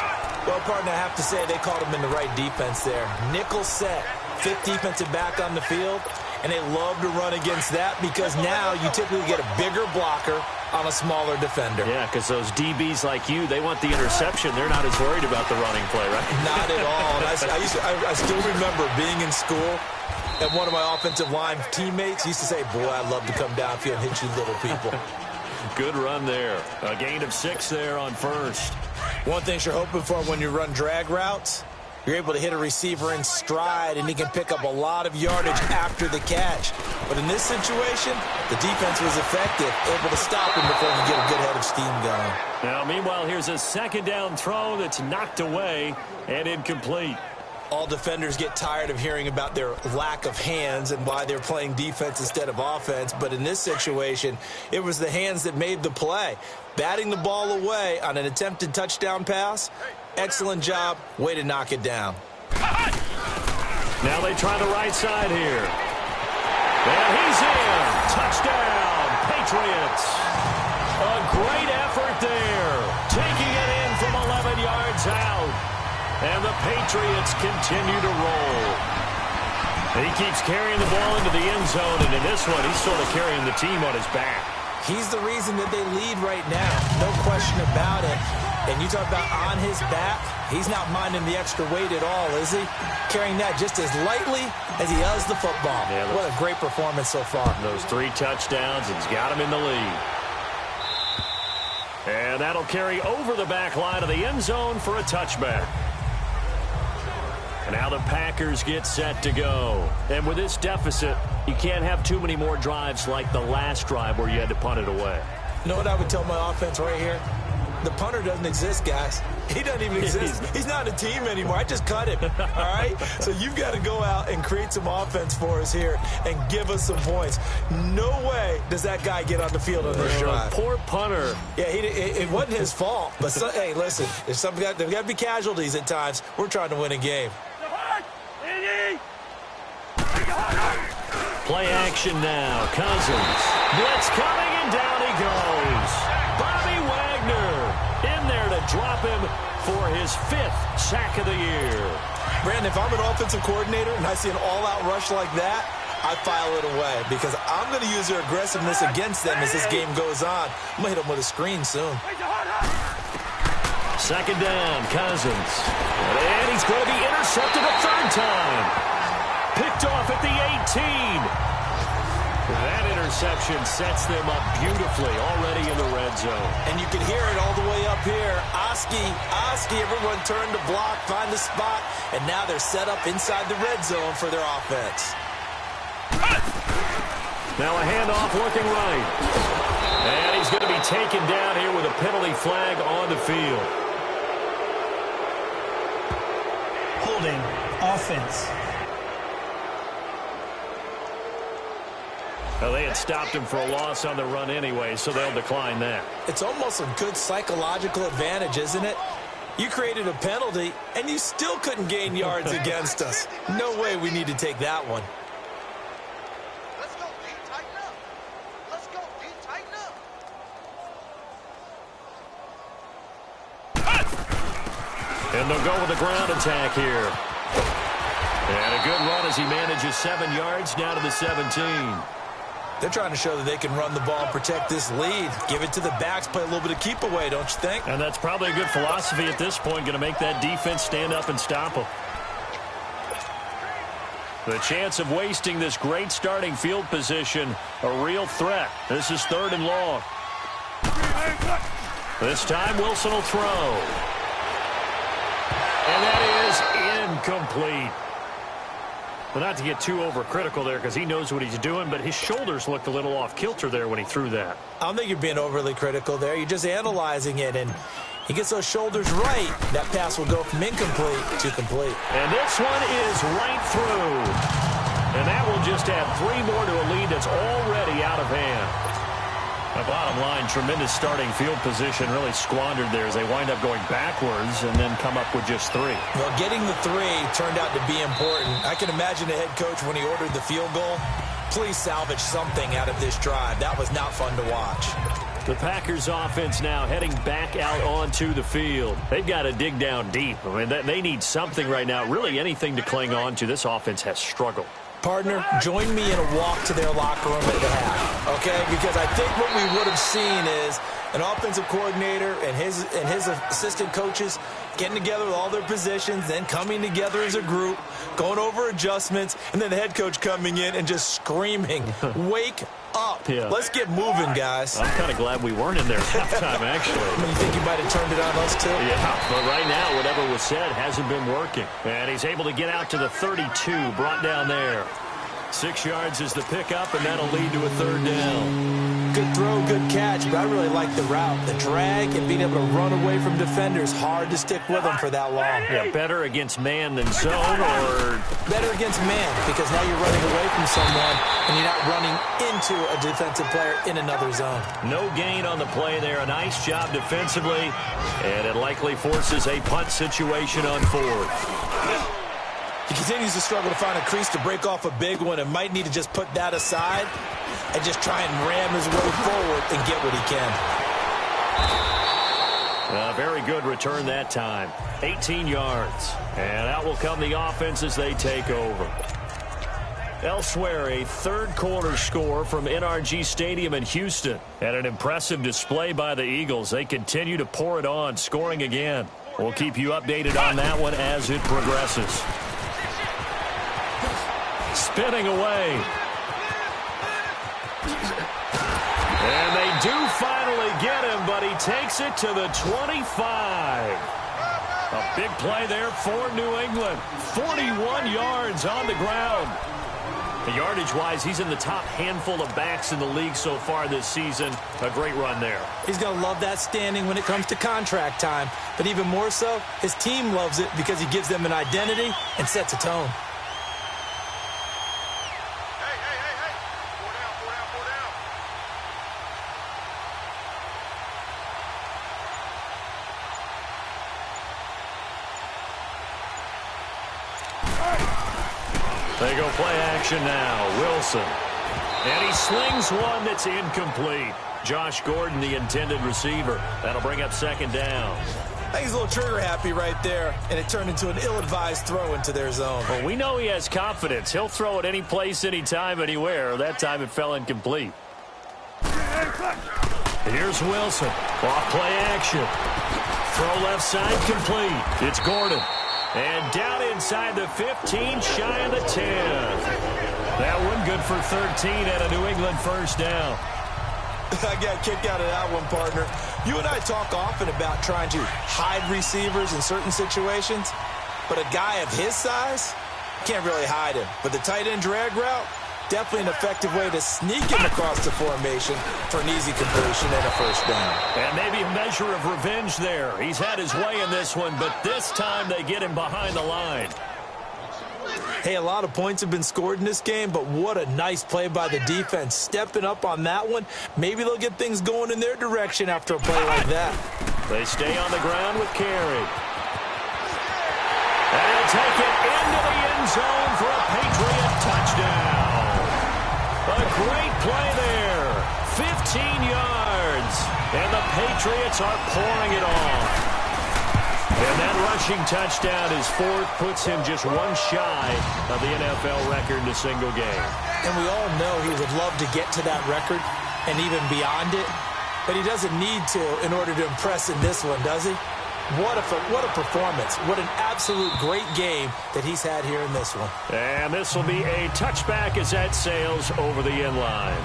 Well, partner, I have to say they called him in the right defense there. Nickel set, 5th defensive back on the field. and they love to run against that because now you typically get a bigger blocker on a smaller defender. Yeah, because those DBs like you, they want the interception. They're not as worried about the running play, right? Not at all. And I still remember being in school, and one of my offensive line teammates used to say, boy, I'd love to come downfield and hit you little people. Good run there. A gain of 6 there on first. One thing you're hoping for when you run drag routes, you're able to hit a receiver in stride, and he can pick up a lot of yardage after the catch. But in this situation, the defense was effective, able to stop him before he could get a good head of steam going. Now, meanwhile, here's a second down throw that's knocked away and incomplete. All defenders get tired of hearing about their lack of hands and why they're playing defense instead of offense. But in this situation, it was the hands that made the play. Batting the ball away on an attempted touchdown pass, excellent job. Way to knock it down. Now they try the right side here. And he's in. Touchdown, Patriots. A great effort there. Taking it in from 11 yards out. And the Patriots continue to roll. He keeps carrying the ball into the end zone, and in this one, he's sort of carrying the team on his back. He's the reason that they lead right now. No question about it. And you talk about on his back, he's not minding the extra weight at all, is he? Carrying that just as lightly as he does the football. Yeah, what a great performance so far. Those 3 touchdowns, it's got him in the lead. And that'll carry over the back line of the end zone for a touchback. And now the Packers get set to go. And with this deficit, you can't have too many more drives like the last drive where you had to punt it away. You know what I would tell my offense right here? The punter doesn't exist, guys. He doesn't even exist. He's not a team anymore. I just cut him, all right? So you've got to go out and create some offense for us here and give us some points. No way does that guy get on the field on this drive. Poor punter. Yeah, it wasn't his fault. But, hey, listen, there's got to be casualties at times. We're trying to win a game. Play action now. Cousins. Blitz coming, and down he goes. Bobby Wagner in there to drop him for his 5th sack of the year. Brandon, if I'm an offensive coordinator and I see an all-out rush like that, I file it away because I'm going to use their aggressiveness against them as this game goes on. I'm going to hit them with a screen soon. Second down, Cousins. And he's going to be intercepted a 3rd time. Picked off at the 18. That interception sets them up beautifully already in the red zone. And you can hear it all the way up here. Oski, everyone turned to block, find the spot, and now they're set up inside the red zone for their offense. Now a handoff looking right. And he's going to be taken down here with a penalty flag on the field. Holding offense. Well, they had stopped him for a loss on the run anyway, so they'll decline that. It's almost a good psychological advantage, isn't it? You created a penalty, and you still couldn't gain yards against us. No way we need to take that one. Let's go, D. Tighten up. Let's go, D. Tighten up. And they'll go with the ground attack here. And a good run as he manages 7 yards down to the 17. They're trying to show that they can run the ball and protect this lead. Give it to the backs, play a little bit of keep away, don't you think? And that's probably a good philosophy at this point, going to make that defense stand up and stop them. The chance of wasting this great starting field position, a real threat. This is 3rd and long. This time Wilson will throw. And that is incomplete. Well, not to get too overcritical there because he knows what he's doing, but his shoulders looked a little off kilter there when he threw that. I don't think you're being overly critical there. You're just analyzing it, and he gets those shoulders right. That pass will go from incomplete to complete. And this one is right through. And that will just add 3 more to a lead that's already out of hand. The bottom line, tremendous starting field position, really squandered there as they wind up going backwards and then come up with just 3. Well, getting the 3 turned out to be important. I can imagine the head coach when he ordered the field goal. Please salvage something out of this drive. That was not fun to watch. The Packers offense now heading back out onto the field. They've got to dig down deep. I mean, they need something right now, really anything to cling on to. This offense has struggled. Partner, join me in a walk to their locker room at the half, okay? Because I think what we would have seen is an offensive coordinator and his assistant coaches getting together with all their positions, then coming together as a group, going over adjustments, and then the head coach coming in and just screaming, wake up. Yeah. Let's get moving, guys. I'm kind of glad we weren't in there at halftime, actually. I mean, you think you might have turned it on us, too? Yeah, but right now, whatever was said hasn't been working. And he's able to get out to the 32, brought down there. 6 yards is the pickup, and that'll lead to a third down. Good throw, good catch, but I really like the route. The drag and being able to run away from defenders, hard to stick with them for that long. Yeah, better against man than zone, or better against man, because now you're running away from someone and you're not running into a defensive player in another zone. no gain on the play there. A nice job defensively, and it likely forces a punt situation on fourth. He continues to struggle to find a crease to break off a big one and might need to just put that aside and just try and ram his way forward and get what he can. A very good return that time. 18 yards. And out will come the offense as they take over. Elsewhere, a third-quarter score from NRG Stadium in Houston. And an impressive display by the Eagles. They continue to pour it on, scoring again. We'll keep you updated on that one as it progresses. Spinning away. And they do finally get him, but he takes it to the 25. A big play there for New England. 41 yards on the ground. The yardage-wise, he's in the top handful of backs in the league so far this season. A great run there. He's going to love that standing when it comes to contract time. But even more so, his team loves it because he gives them an identity and sets a tone. They go play action now. Wilson. And he slings one that's incomplete. Josh Gordon, the intended receiver. That'll bring up second down. I think he's a little trigger happy right there, and it turned into an ill-advised throw into their zone. Well, we know he has confidence. He'll throw it any place, anytime, anywhere. That time it fell incomplete. Here's Wilson. Off play action. Throw left side complete. It's Gordon. And down inside the 15, shy of the 10. That one good for 13 and a New England first down. I got a kick out of that one, partner. You and I talk often about trying to hide receivers in certain situations, but a guy of his size can't really hide him. But the tight end drag route, definitely an effective way to sneak him across the formation for an easy completion and a first down. And maybe a measure of revenge there. He's had his way in this one, but this time they get him behind the line. Hey, a lot of points have been scored in this game, but what a nice play by the defense. Stepping up on that one. Maybe they'll get things going in their direction after a play like that. They stay on the ground with Carey. And he'll take it into the end zone for a Patriot touchdown. A great play there. 15 yards. And the Patriots are pouring it on. And that rushing touchdown is fourth, puts him just one shy of the NFL record in a single game. And we all know he would love to get to that record and even beyond it, but he doesn't need to in order to impress in this one, does he? What a performance. What an absolute great game that he's had here in this one. And this will be a touchback as that sails over the end line.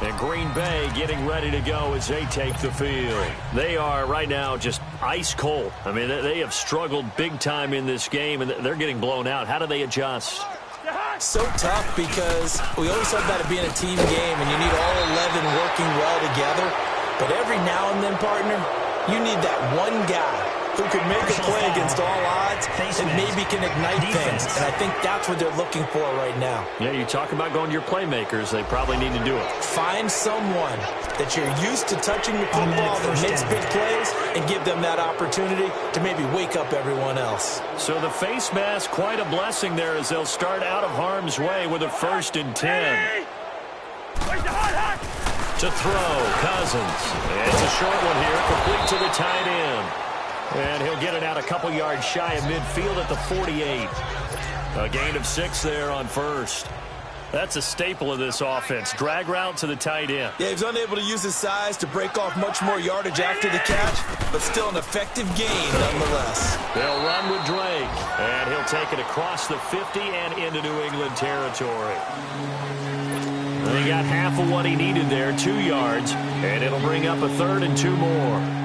And Green Bay getting ready to go as they take the field. They are right now just ice cold. I mean, they have struggled big time in this game, and they're getting blown out. How do they adjust? So tough because we always talk about it being a team game, and you need all 11 working well together. But every now and then, partner, you need that one guy who can make a play against all odds and maybe can ignite things. And I think that's what they're looking for right now. Yeah, you talk about going to your playmakers. They probably need to do it. Find someone that you're used to touching the football that makes big plays and give them that opportunity to maybe wake up everyone else. So the face mask, quite a blessing there as they'll start out of harm's way with a 1st and 10. To throw, Cousins. It's a short one here, complete to the tight end. And he'll get it out a couple yards shy of midfield at the 48. A gain of 6 there on first. That's a staple of this offense. Drag route to the tight end. Yeah, he's unable to use his size to break off much more yardage after the catch, but still an effective gain nonetheless. They'll run with Drake, and he'll take it across the 50 and into New England territory. He got half of what he needed there, 2 yards, and it'll bring up a 3rd and 2 more.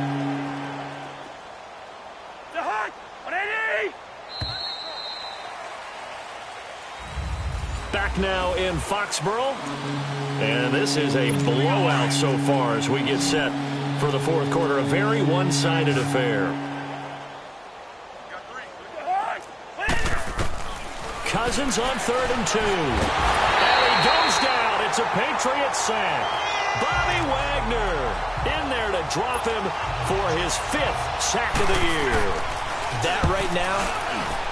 Back now in Foxborough, and this is a blowout so far as we get set for the 4th quarter. A very one-sided affair. Cousins on 3rd and 2. And he goes down. It's a Patriot sack. Bobby Wagner in there to drop him for his 5th sack of the year. That right now,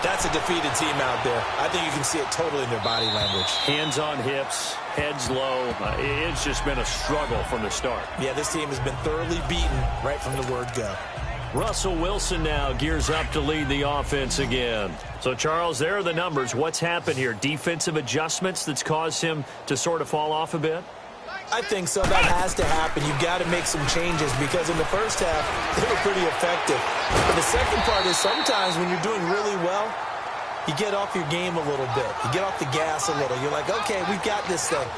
that's a defeated team out there. I think you can see it totally in their body language. Hands on hips, heads low. It's just been a struggle from the start. Yeah, this team has been thoroughly beaten right from the word go. Russell Wilson now gears up to lead the offense again. So, Charles, there are the numbers. What's happened here? Defensive adjustments that's caused him to sort of fall off a bit? I think so. That has to happen. You've got to make some changes because in the first half, they were pretty effective. But the second part is sometimes when you're doing really well, you get off your game a little bit. You get off the gas a little. You're like, okay, we've got this thing.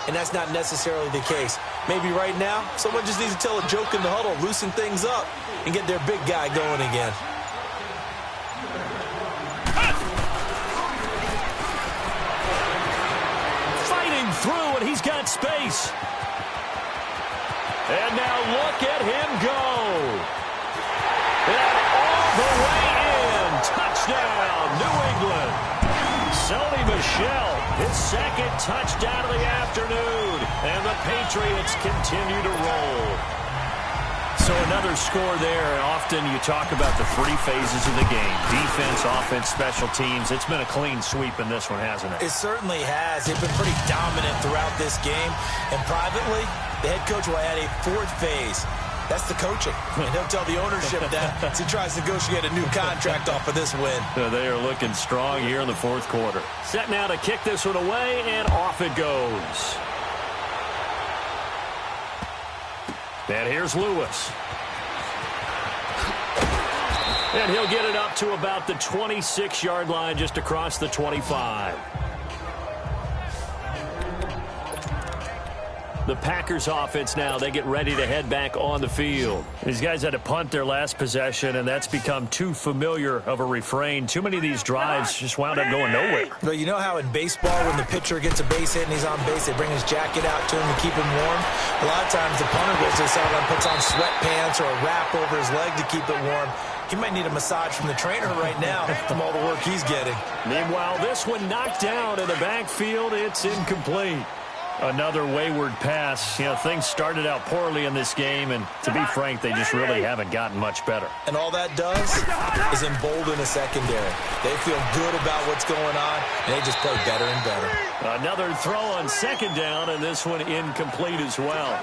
And that's not necessarily the case. Maybe right now, someone just needs to tell a joke in the huddle, loosen things up, and get their big guy going again. Fighting through, and he's got space. And now look at him go. And all the way in. Touchdown, New England. Sony Michel, his 2nd touchdown of the afternoon. And the Patriots continue to roll. So another score there. Often you talk about the 3 phases of the game. Defense, offense, special teams. It's been a clean sweep in this one, hasn't it? It certainly has. They've been pretty dominant throughout this game. And privately, the head coach will add a 4th phase. That's the coaching. And he'll tell the ownership that as he tries to negotiate a new contract off of this win. They are looking strong here in the 4th quarter. Set now to kick this one away, and off it goes. And here's Lewis. And he'll get it up to about the 26-yard line, just across the 25. The Packers offense now, they get ready to head back on the field. These guys had to punt their last possession, and that's become too familiar of a refrain. Too many of these drives just wound up going nowhere. But you know how in baseball, when the pitcher gets a base hit and he's on base, they bring his jacket out to him to keep him warm? A lot of times the punter goes to the sideline, puts on sweatpants or a wrap over his leg to keep it warm. He might need a massage from the trainer right now from all the work he's getting. Meanwhile, this one knocked down in the backfield. It's incomplete. Another wayward pass. You know, things started out poorly in this game, and to be frank, they just really haven't gotten much better. And all that does is embolden the secondary. They feel good about what's going on, and they just play better and better. Another throw on 2nd down, and this one incomplete as well.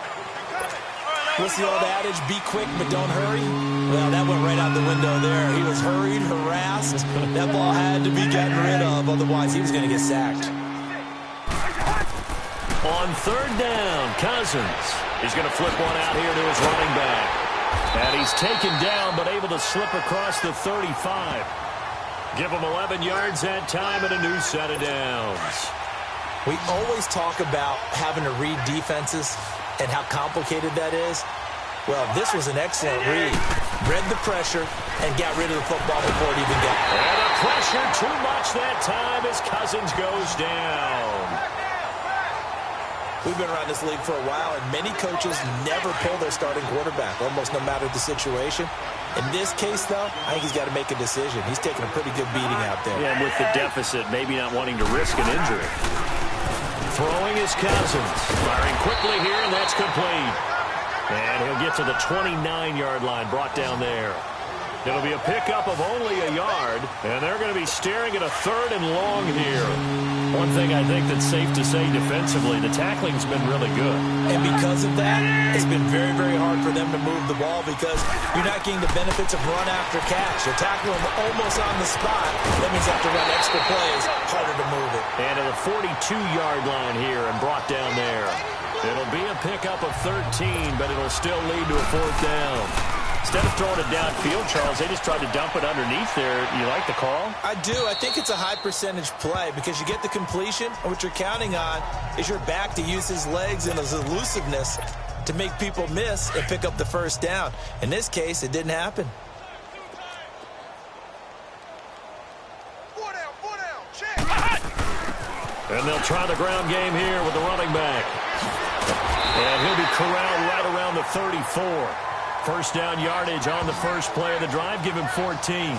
What's the old adage? Be quick, but don't hurry? Well, that went right out the window there. He was hurried, harassed. That ball had to be gotten rid of, otherwise he was going to get sacked. On 3rd down, Cousins. He's going to flip one out here to his running back. And he's taken down, but able to slip across the 35. Give him 11 yards that time and a new set of downs. We always talk about having to read defenses and how complicated that is. Well, this was an excellent read. Read the pressure and got rid of the football before it even got there. And the pressure too much that time as Cousins goes down. We've been around this league for a while, and many coaches never pull their starting quarterback, almost no matter the situation. In this case, though, I think he's got to make a decision. He's taking a pretty good beating out there. Yeah, with the deficit, maybe not wanting to risk an injury. Throwing is Cousins. Firing quickly here, and that's complete. And he'll get to the 29-yard line, brought down there. It'll be a pickup of only a yard, and they're going to be staring at a 3rd and long here. One thing I think that's safe to say defensively, the tackling's been really good. And because of that, it's been very, very hard for them to move the ball because you're not getting the benefits of run after catch. You're tackling them almost on the spot. That means you have to run extra plays, harder to move it. And to the 42-yard line here and brought down there. It'll be a pickup of 13, but it'll still lead to a 4th down. Instead of throwing it downfield, Charles, they just tried to dump it underneath there. You like the call? I do. I think it's a high percentage play because you get the completion, and what you're counting on is your back to use his legs and his elusiveness to make people miss and pick up the 1st down. In this case, it didn't happen. 4 down, check. And they'll try the ground game here with the running back. And he'll be corralled right around the 34. 1st down yardage on the first play of the drive. Give him 14.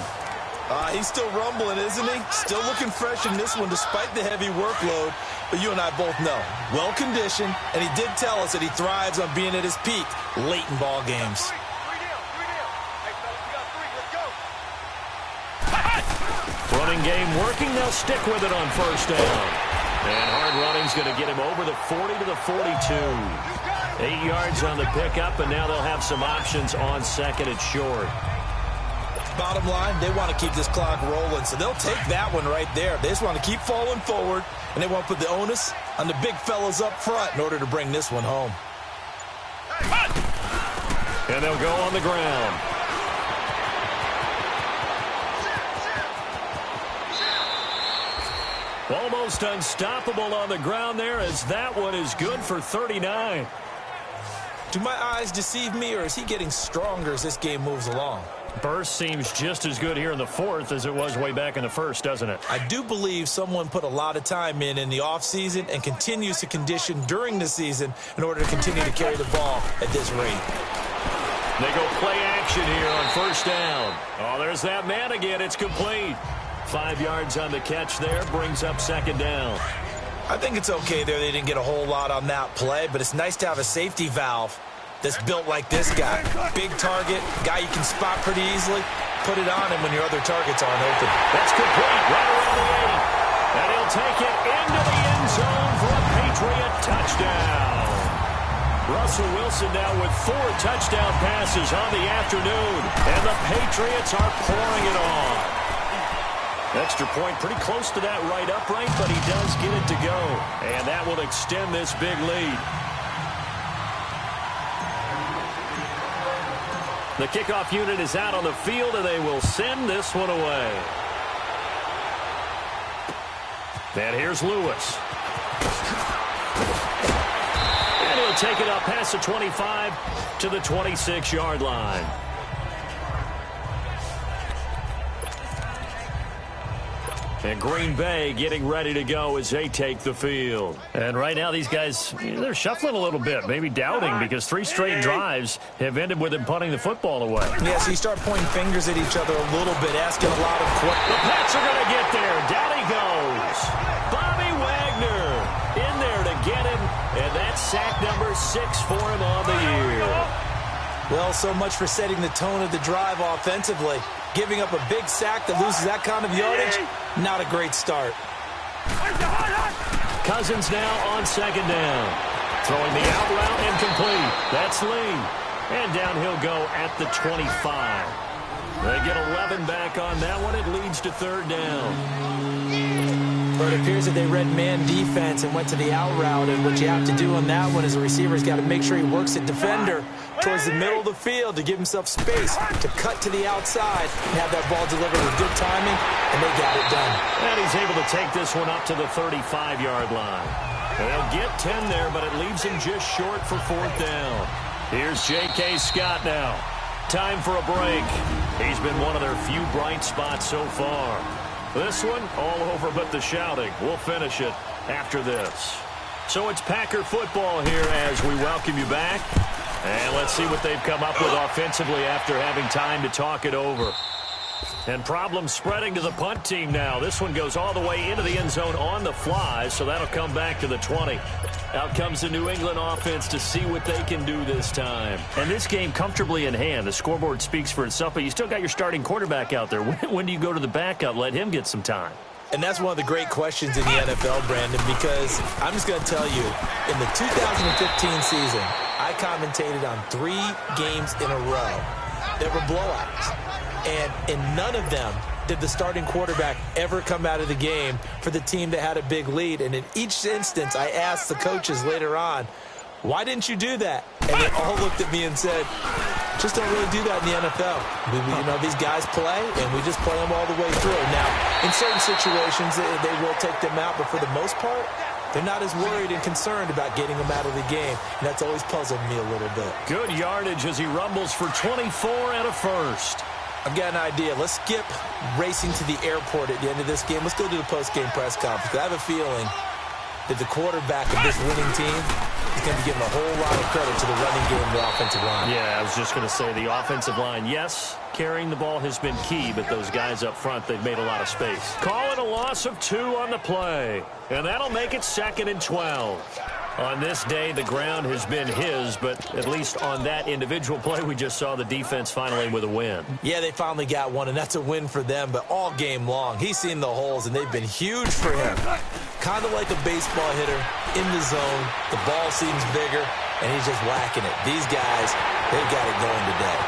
He's still rumbling, isn't he? Still looking fresh in this one despite the heavy workload. But you and I both know, well-conditioned, and he did tell us that he thrives on being at his peak late in ball games. 3 down. Hey, fellas, we got 3. Let's go. Running game working. They'll stick with it on 1st down. And hard running's going to get him over the 40 to the 42. 8 yards on the pickup, and now they'll have some options on 2nd and short. Bottom line, they want to keep this clock rolling, so they'll take that one right there. They just want to keep falling forward, and they want to put the onus on the big fellas up front in order to bring this one home. And they'll go on the ground. Almost unstoppable on the ground there as that one is good for 39. Do my eyes deceive me, or is he getting stronger as this game moves along? Burst seems just as good here in the 4th as it was way back in the 1st, doesn't it? I do believe someone put a lot of time in the offseason and continues to condition during the season in order to continue to carry the ball at this rate. They go play action here on 1st down. Oh, there's that man again. It's complete. 5 yards on the catch there, brings up 2nd down. I think it's okay there. They didn't get a whole lot on that play, but it's nice to have a safety valve that's built like this guy. Big target, guy you can spot pretty easily. Put it on him when your other targets aren't open. That's complete, right around the 80. And he'll take it into the end zone for a Patriot touchdown. Russell Wilson now with 4 touchdown passes on the afternoon. And the Patriots are pouring it on. Extra point pretty close to that right upright, but he does get it to go. And that will extend this big lead. The kickoff unit is out on the field, and they will send this one away. And here's Lewis. And he'll take it up past the 25 to the 26-yard line. And Green Bay getting ready to go as they take the field. And right now these guys, they're shuffling a little bit, maybe doubting, because 3 straight drives have ended with them punting the football away. Yeah, so you start pointing fingers at each other a little bit, asking a lot of questions. The Pats are going to get there. Down he goes. Bobby Wagner in there to get him. And that's sack number 6 for him on the year. Well, so much for setting the tone of the drive offensively. Giving up a big sack that loses that kind of yardage, not a great start. Cousins now on 2nd down. Throwing the out route incomplete. That's Lee. And down he'll go at the 25. They get 11 back on that one. It leads to 3rd down. But it appears that they read man defense and went to the out route. And what you have to do on that one is the receiver's got to make sure he works the defender towards the middle of the field to give himself space to cut to the outside and have that ball delivered with good timing, and they got it done. And he's able to take this one up to the 35-yard line. They'll get 10 there, but it leaves him just short for 4th down. Here's J.K. Scott now. Time for a break. He's been one of their few bright spots so far. This one, all over but the shouting. We'll finish it after this. So it's Packer football here as we welcome you back. And let's see what they've come up with offensively after having time to talk it over. And problems spreading to the punt team now. This one goes all the way into the end zone on the fly, so that'll come back to the 20. Out comes the New England offense to see what they can do this time. And this game comfortably in hand. The scoreboard speaks for itself, but you still got your starting quarterback out there. When do you go to the backup? Let him get some time. And that's one of the great questions in the NFL, Brandon, because I'm just going to tell you, in the 2015 season, I commentated on 3 games in a row that were blowouts. And in none of them did the starting quarterback ever come out of the game for the team that had a big lead. And in each instance, I asked the coaches later on, why didn't you do that? And they all looked at me and said, just don't really do that in the NFL. You know, these guys play, and we just play them all the way through. Now, in certain situations, they will take them out, but for the most part, they're not as worried and concerned about getting them out of the game. And that's always puzzled me a little bit. Good yardage as he rumbles for 24 and a first. I've got an idea. Let's skip racing to the airport at the end of this game. Let's go to the post-game press conference. I have a feeling that the quarterback of this winning team is going to be giving a whole lot of credit to the running game and the offensive line. Yeah, I was just going to say the offensive line, yes, carrying the ball has been key, but those guys up front, they've made a lot of space. Call it a loss of 2 on the play, and that'll make it 2nd and 12. On this day, the ground has been his, but at least on that individual play, we just saw the defense finally with a win. Yeah, they finally got one, and that's a win for them, but all game long, he's seen the holes, and they've been huge for him. Kind of like a baseball hitter in the zone. The ball seems bigger, and he's just whacking it. These guys, they've got it going today.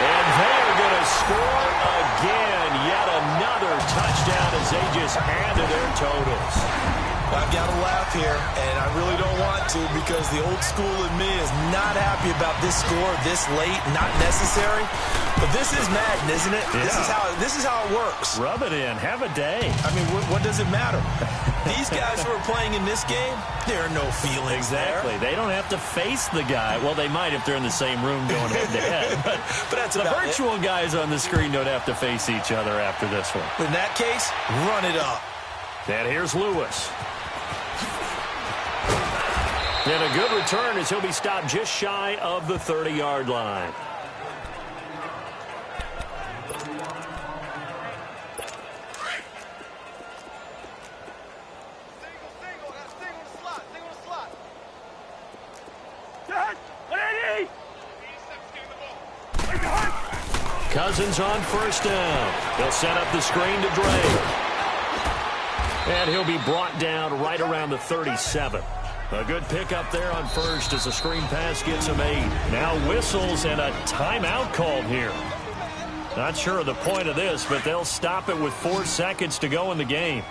And they're going to score again. Yet another touchdown as they just added their totals. I've got to laugh here, and I really don't want to because the old school in me is not happy about this score this late, not necessary. But this is Madden, isn't it? Yeah. This is how it works. Rub it in. Have a day. I mean, what does it matter? These guys who are playing in this game, there are no feelings exactly. there. They don't have to face the guy. Well, they might if they're in the same room going head-to-head. But that's the virtual guys on the screen don't have to face each other after this one. In that case, run it up. And here's Lewis. And a good return as he'll be stopped just shy of the 30-yard line. Cousins on first down. They'll set up the screen to Drake. And he'll be brought down right around the 37. A good pickup there on first as the screen pass gets him 8. Now whistles and a timeout called here. Not sure of the point of this, but they'll stop it with 4 seconds to go in the game.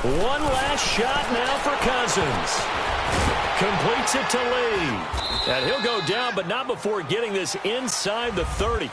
One last shot now for Cousins. Completes it to Lee. And he'll go down, but not before getting this inside the 30.